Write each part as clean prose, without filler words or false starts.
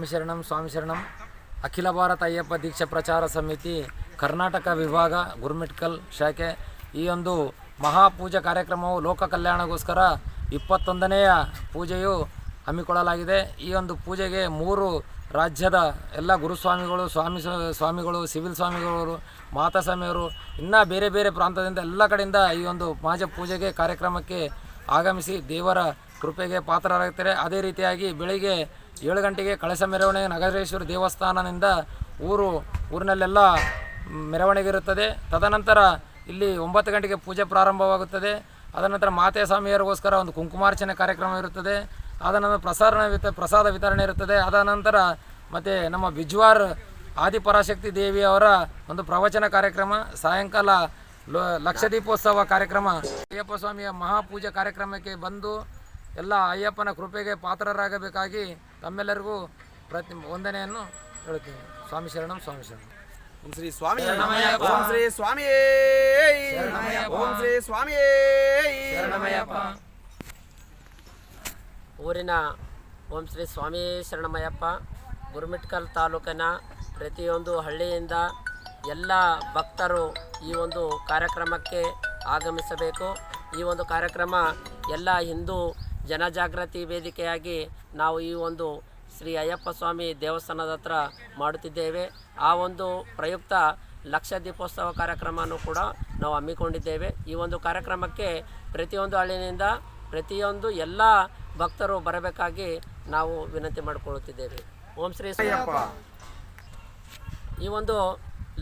ಸ್ವಾಮಿ ಶರಣಂ. ಅಖಿಲ ಭಾರತ ಅಯ್ಯಪ್ಪ ದೀಕ್ಷಾ ಪ್ರಚಾರ ಸಮಿತಿ ಕರ್ನಾಟಕ ವಿಭಾಗ ಗುರುಮಿಟ್ಕಲ್ ಶಾಖೆ ಈ ಒಂದು ಮಹಾಪೂಜಾ ಕಾರ್ಯಕ್ರಮವು ಲೋಕ ಕಲ್ಯಾಣಗೋಸ್ಕರ 21ನೆಯ ಪೂಜೆಯು ಹಮ್ಮಿಕೊಳ್ಳಲಾಗಿದೆ. ಈ ಒಂದು ಪೂಜೆಗೆ 3 ರಾಜ್ಯದ ಎಲ್ಲ ಗುರುಸ್ವಾಮಿಗಳು, ಸ್ವಾಮಿಗಳು, ಸಿವಿಲ್ ಸ್ವಾಮಿಗಳು, ಮಾತಾಸ್ವಾಮಿಯವರು, ಇನ್ನೂ ಬೇರೆ ಬೇರೆ ಪ್ರಾಂತದಿಂದ ಎಲ್ಲ ಕಡೆಯಿಂದ ಈ ಒಂದು ಪೂಜೆಗೆ ಕಾರ್ಯಕ್ರಮಕ್ಕೆ ಆಗಮಿಸಿ ದೇವರ ಕೃಪೆಗೆ ಪಾತ್ರರಾಗುತ್ತಾರೆ. ಅದೇ ರೀತಿಯಾಗಿ ಬೆಳಿಗ್ಗೆ 7 ಗಂಟೆಗೆ ಕಳಸ ಮೆರವಣಿಗೆ ನಗರೇಶ್ವರ ದೇವಸ್ಥಾನದಿಂದ ಊರಿನಲ್ಲೆಲ್ಲ ಮೆರವಣಿಗೆ ಇರುತ್ತದೆ. ತದನಂತರ ಇಲ್ಲಿ 9 ಗಂಟೆಗೆ ಪೂಜೆ ಪ್ರಾರಂಭವಾಗುತ್ತದೆ. ಅದನಂತರ ಮಾತೆಸ್ವಾಮಿಯರಿಗೋಸ್ಕರ ಒಂದು ಕುಂಕುಮಾರ್ಚನೆ ಕಾರ್ಯಕ್ರಮ ಇರುತ್ತದೆ. ಅದನಂತರ ಪ್ರಸಾದ ವಿತರಣೆ ಇರುತ್ತದೆ. ಅದ ನಂತರ ಮತ್ತು ನಮ್ಮ ಬಿಜ್ವಾರ್ ಆದಿಪರಾಶಕ್ತಿ ದೇವಿಯವರ ಒಂದು ಪ್ರವಚನ ಕಾರ್ಯಕ್ರಮ, ಸಾಯಂಕಾಲ ಲಕ್ಷದೀಪೋತ್ಸವ ಕಾರ್ಯಕ್ರಮ. ಅಯ್ಯಪ್ಪ ಸ್ವಾಮಿಯ ಮಹಾಪೂಜೆ ಕಾರ್ಯಕ್ರಮಕ್ಕೆ ಬಂದು ಎಲ್ಲ ಅಯ್ಯಪ್ಪನ ಕೃಪೆಗೆ ಪಾತ್ರರಾಗಬೇಕಾಗಿ ತಮ್ಮೆಲ್ಲರಿಗೂ ವಂದನೆಯನ್ನು ಹೇಳುತ್ತೇನೆ. ಸ್ವಾಮಿ ಶರಣಂ. ಓಂ ಶ್ರೀ ಸ್ವಾಮಿ ಓಂ ಶ್ರೀ ಸ್ವಾಮಿ ಓಂ ಶ್ರೀ ಸ್ವಾಮಿ. ಊರಿನ ಓಂ ಶ್ರೀ ಸ್ವಾಮಿ ಶರಣಮಯ್ಯಪ್ಪ ಗುರುಮಿಟ್ಕಲ್ ತಾಲೂಕಿನ ಪ್ರತಿಯೊಂದು ಹಳ್ಳಿಯಿಂದ ಎಲ್ಲ ಭಕ್ತರು ಈ ಒಂದು ಕಾರ್ಯಕ್ರಮಕ್ಕೆ ಆಗಮಿಸಬೇಕು. ಈ ಒಂದು ಕಾರ್ಯಕ್ರಮ ಎಲ್ಲ ಹಿಂದೂ ಜನಜಾಗೃತಿ ವೇದಿಕೆಯಾಗಿ ನಾವು ಈ ಒಂದು ಶ್ರೀ ಅಯ್ಯಪ್ಪ ಸ್ವಾಮಿ ದೇವಸ್ಥಾನದ ಹತ್ರ ಮಾಡುತ್ತಿದ್ದೇವೆ. ಆ ಒಂದು ಪ್ರಯುಕ್ತ ಲಕ್ಷ ದೀಪೋತ್ಸವ ಕಾರ್ಯಕ್ರಮವನ್ನು ಕೂಡ ನಾವು ಹಮ್ಮಿಕೊಂಡಿದ್ದೇವೆ. ಈ ಒಂದು ಕಾರ್ಯಕ್ರಮಕ್ಕೆ ಪ್ರತಿಯೊಂದು ಹಳ್ಳಿನಿಂದ ಪ್ರತಿಯೊಂದು ಎಲ್ಲ ಭಕ್ತರು ಬರಬೇಕಾಗಿ ನಾವು ವಿನಂತಿ ಮಾಡಿಕೊಳ್ಳುತ್ತಿದ್ದೇವೆ. ಓಂ ಶ್ರೀ ಅಯ್ಯಪ್ಪ. ಈ ಒಂದು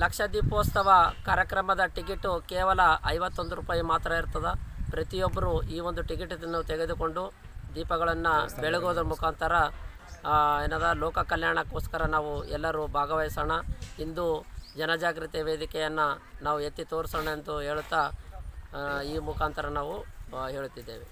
ಲಕ್ಷ ದೀಪೋತ್ಸವ ಕಾರ್ಯಕ್ರಮದ ಟಿಕೆಟು ಕೇವಲ 51 ರೂಪಾಯಿ ಮಾತ್ರ ಇರ್ತದೆ. ಪ್ರತಿಯೊಬ್ಬರು ಈ ಒಂದು ಟಿಕೆಟನ್ನು ತೆಗೆದುಕೊಂಡು ದೀಪಗಳನ್ನು ಬೆಳಗೋದ್ರ ಮುಖಾಂತರ ಲೋಕ ಕಲ್ಯಾಣಕ್ಕೋಸ್ಕರ ನಾವು ಎಲ್ಲರೂ ಭಾಗವಹಿಸೋಣ. ಇಂದು ಜನಜಾಗೃತಿ ವೇದಿಕೆಯನ್ನು ನಾವು ಎತ್ತಿ ತೋರಿಸೋಣ ಎಂದು ಹೇಳುತ್ತಾ ಈ ಮುಖಾಂತರ ನಾವು ಹೇಳುತ್ತಿದ್ದೇವೆ.